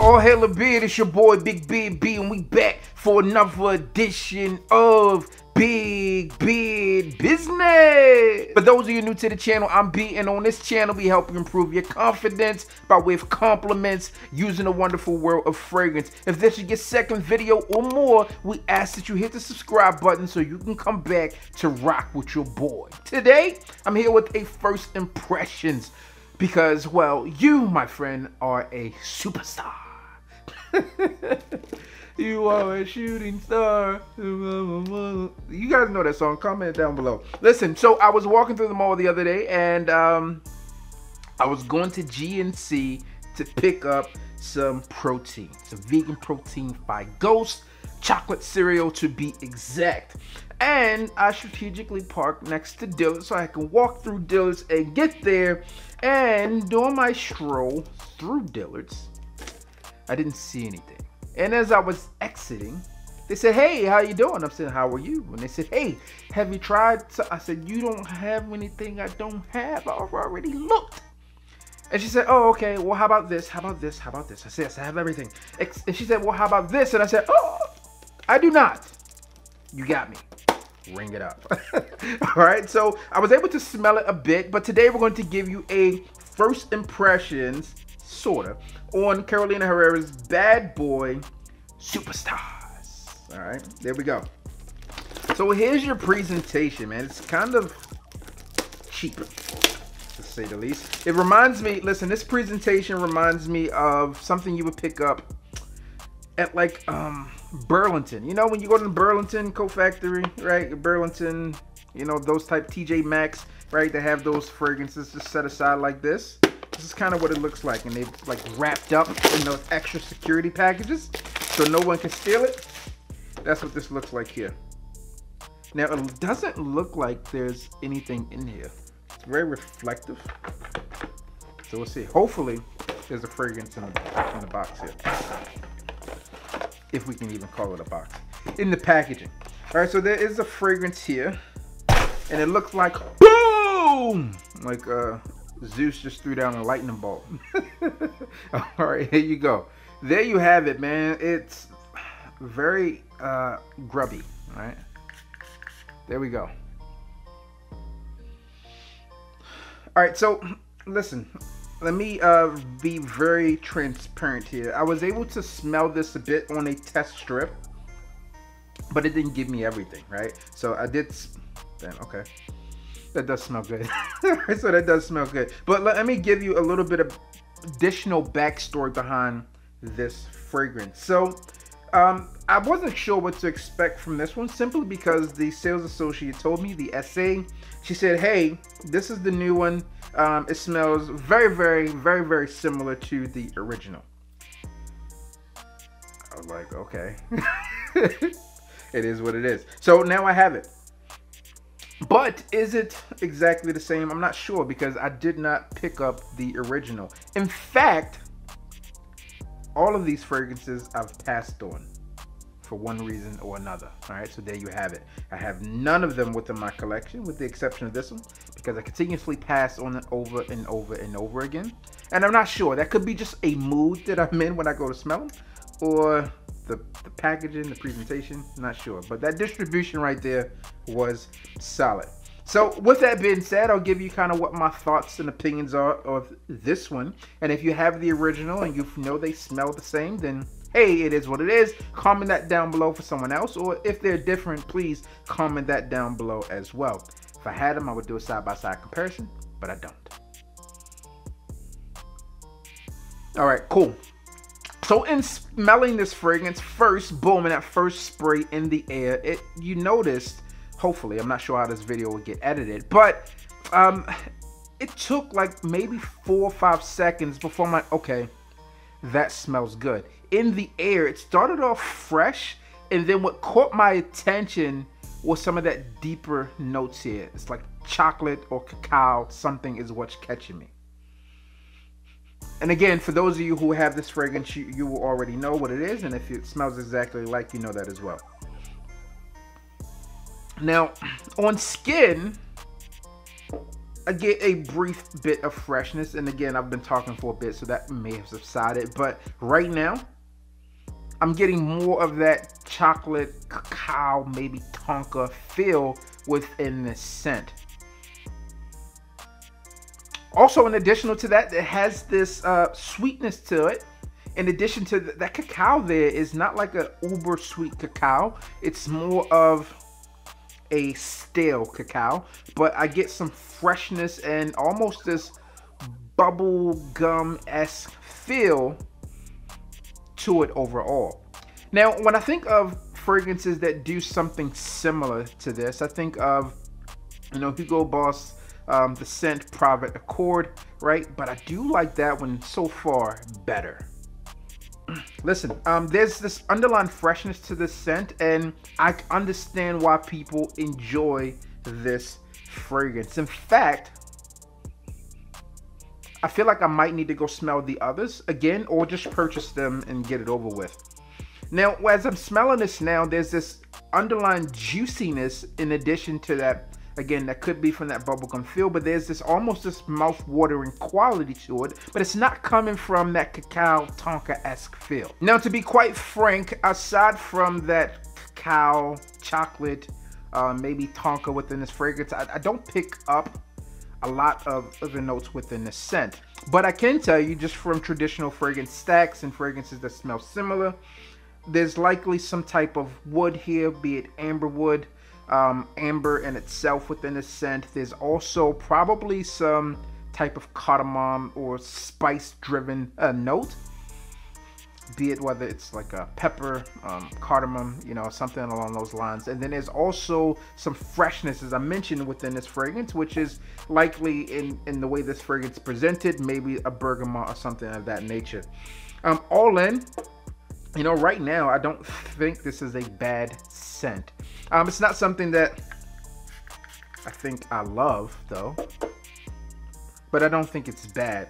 Oh, hella beard, it's your boy Big Beard B, and we back for another edition of Big Beard Business. For those of you new to the channel, I'm B, and on this channel we help you improve your confidence by way of compliments using the wonderful world of fragrance. If this is your second video or more, we ask that you hit the subscribe button so you can come back to rock with your boy. Today, I'm here with a first impressions because, well, you, my friend, are a superstar. You are a shooting star. You guys know that song. Comment down below. Listen, so I was walking through the mall the other day, and I was going to GNC to pick up some protein, some vegan protein by Ghost, chocolate cereal to be exact. And I strategically parked next to Dillard's so I can walk through Dillard's and get there. And during my stroll through Dillard's, I didn't see anything. And as I was exiting, they said, "Hey, how you doing?" I'm saying, "How are you?" And they said, "Hey, have you tried?" So I said, "You don't have anything I don't have. I've already looked." And she said, "Oh, okay. Well, how about this? How about this? How about this?" I said, "Yes, I have everything." And she said, "Well, how about this?" And I said, "Oh, I do not." You got me. Ring it up. All right. So I was able to smell it a bit, but today we're going to give you a first impressions, sorta, on Carolina Herrera's Bad Boy Superstars. All right, there we go. So here's your presentation, man. It's kind of cheap, to say the least. It reminds me, listen, this presentation reminds me of something you would pick up at like Burlington. You know, when you go to the Burlington Coat Factory, right? Burlington, you know, those type TJ Maxx, right? They have those fragrances just set aside like this. This is kind of what it looks like, and they've like wrapped up in those extra security packages so no one can steal it. That's what this looks like here. Now, it doesn't look like there's anything in here. It's very reflective. So we'll see. Hopefully, there's a fragrance in the box here. If we can even call it a box. In the packaging. All right, so there is a fragrance here. And it looks like, boom! Like, Zeus just threw down a lightning bolt. All right, here you go. There you have it, man. It's very grubby. All right, there we go. All right, so listen, let me be very transparent here. I was able to smell this a bit on a test strip, but it didn't give me everything, right? So I did. Damn, okay. That does smell good. So that does smell good. But let me give you a little bit of additional backstory behind this fragrance. So I wasn't sure what to expect from this one, simply because the sales associate told me, the SA, she said, "Hey, this is the new one. It smells very, very, very, very similar to the original." I was like, okay. It is what it is. So now I have it. But is it exactly the same? I'm not sure, because I did not pick up the original. In fact, all of these fragrances I've passed on for one reason or another. All right, so there you have it. I have none of them within my collection, with the exception of this one, because I continuously pass on it over and over and over again. And I'm not sure. That could be just a mood that I'm in when I go to smell them, or the packaging, the presentation, not sure. But that distribution right there was solid. So with that being said, I'll give you kind of what my thoughts and opinions are of this one. And if you have the original and you know they smell the same, then hey, it is what it is. Comment that down below for someone else. Or if they're different, please comment that down below as well. If I had them, I would do a side-by-side comparison, but I don't. All right, cool. So in smelling this fragrance, first, boom, in that first spray in the air, you noticed, hopefully, I'm not sure how this video will get edited, but it took like maybe 4 or 5 seconds before I'm like, okay, that smells good. In the air, it started off fresh, and then what caught my attention was some of that deeper notes here. It's like chocolate or cacao, something is what's catching me. And again, for those of you who have this fragrance, you will already know what it is, and if it smells exactly like, you know that as well. Now, on skin, I get a brief bit of freshness, and again, I've been talking for a bit, so that may have subsided, but right now, I'm getting more of that chocolate, cacao, maybe tonka feel within this scent. Also, in addition to that, it has this sweetness to it. In addition to that cacao, there is not like a uber sweet cacao. It's more of a stale cacao, but I get some freshness and almost this bubble gum-esque feel to it overall. Now, when I think of fragrances that do something similar to this, I think of, Hugo Boss, the scent Private Accord, right? But I do like that one so far better. Listen, there's this underlying freshness to this scent, and I understand why people enjoy this fragrance. In fact, I feel like I might need to go smell the others again, or just purchase them and get it over with. Now, as I'm smelling this now, there's this underlying juiciness in addition to that. Again, that could be from that bubblegum feel, but there's this almost this mouth-watering quality to it, but it's not coming from that cacao tonka-esque feel. Now, to be quite frank, aside from that cacao, chocolate, maybe tonka within this fragrance, I don't pick up a lot of other notes within the scent. But I can tell you, just from traditional fragrance stacks and fragrances that smell similar, there's likely some type of wood here, be it amber wood, amber in itself within the scent. There's also probably some type of cardamom or spice driven note, be it whether it's like a pepper, cardamom, something along those lines. And then there's also some freshness, as I mentioned, within this fragrance, which is likely in the way this fragrance is presented, maybe a bergamot or something of that nature. All in, right now, I don't think this is a bad scent. It's not something that I think I love, though, but I don't think it's bad.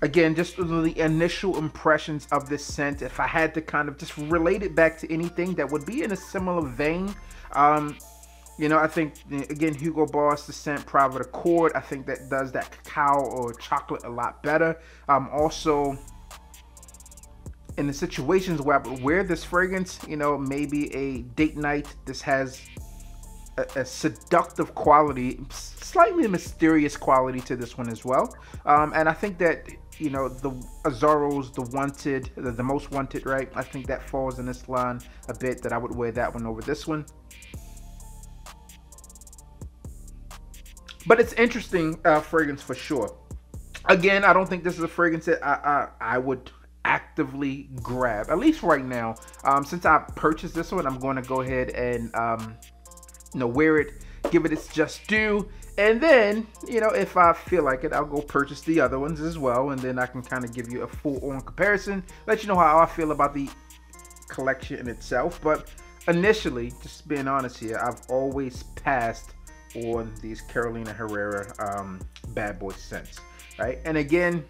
Again, just the initial impressions of this scent, if I had to kind of just relate it back to anything that would be in a similar vein, I think, again, Hugo Boss, the scent Private Accord, I think that does that cacao or chocolate a lot better. Also, in the situations where I would wear this fragrance, maybe a date night, this has a seductive quality, slightly mysterious quality to this one as well. And I think that, the Azzaro's, the most wanted, right? I think that falls in this line a bit, that I would wear that one over this one. But it's interesting fragrance for sure. Again, I don't think this is a fragrance that I would actively grab, at least right now. Since I purchased this one, I'm going to go ahead and wear it, give it its just due, and then if I feel like it, I'll go purchase the other ones as well, and then I can kind of give you a full-on comparison, let you know how I feel about the collection in itself. But initially, just being honest here, I've always passed on these Carolina Herrera bad boy scents, right? And again,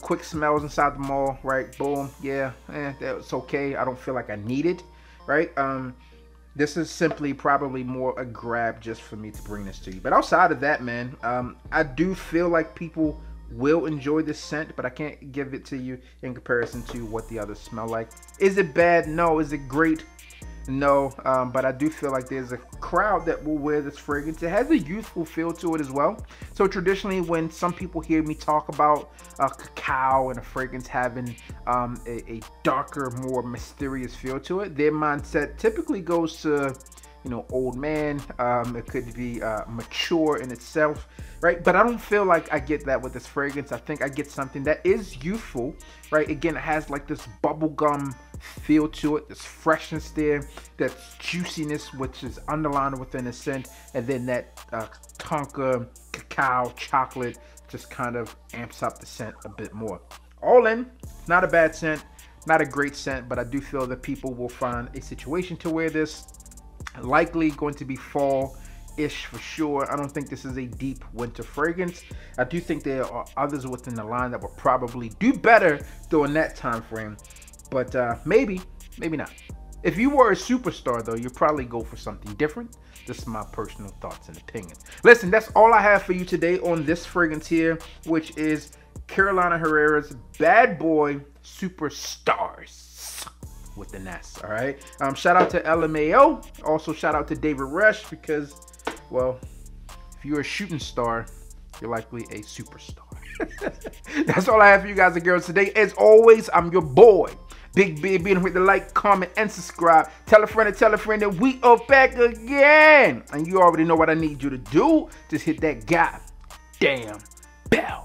quick smells inside the mall, right? Boom, yeah, that's okay. I don't feel like I need it, right? This is simply probably more a grab just for me to bring this to you. But outside of that, man, I do feel like people will enjoy this scent, but I can't give it to you in comparison to what the others smell like. Is it bad? No. Is it great? No, but I do feel like there's a crowd that will wear this fragrance. It has a youthful feel to it as well. So traditionally, when some people hear me talk about cacao and a fragrance having a darker, more mysterious feel to it, their mindset typically goes to, old man. It could be mature in itself, right? But I don't feel like I get that with this fragrance. I think I get something that is youthful, right? Again, it has like this bubblegum feel to it, this freshness there, that juiciness which is underlined within the scent, and then that tonka, cacao, chocolate just kind of amps up the scent a bit more. All in, not a bad scent, not a great scent, but I do feel that people will find a situation to wear this. Likely going to be fall-ish for sure. I don't think this is a deep winter fragrance. I do think there are others within the line that will probably do better during that time frame. But maybe not. If you were a superstar, though, you'd probably go for something different. This is my personal thoughts and opinions. Listen, that's all I have for you today on this fragrance here, which is Carolina Herrera's Bad Boy Superstars with an S, all right? Shout out to LMAO. Also, shout out to David Rush because, well, if you're a shooting star, you're likely a superstar. That's all I have for you guys and girls today. As always, I'm your boy, Big B. Don't forget to like, comment, and subscribe. Tell a friend that we are back again. And you already know what I need you to do. Just hit that goddamn bell.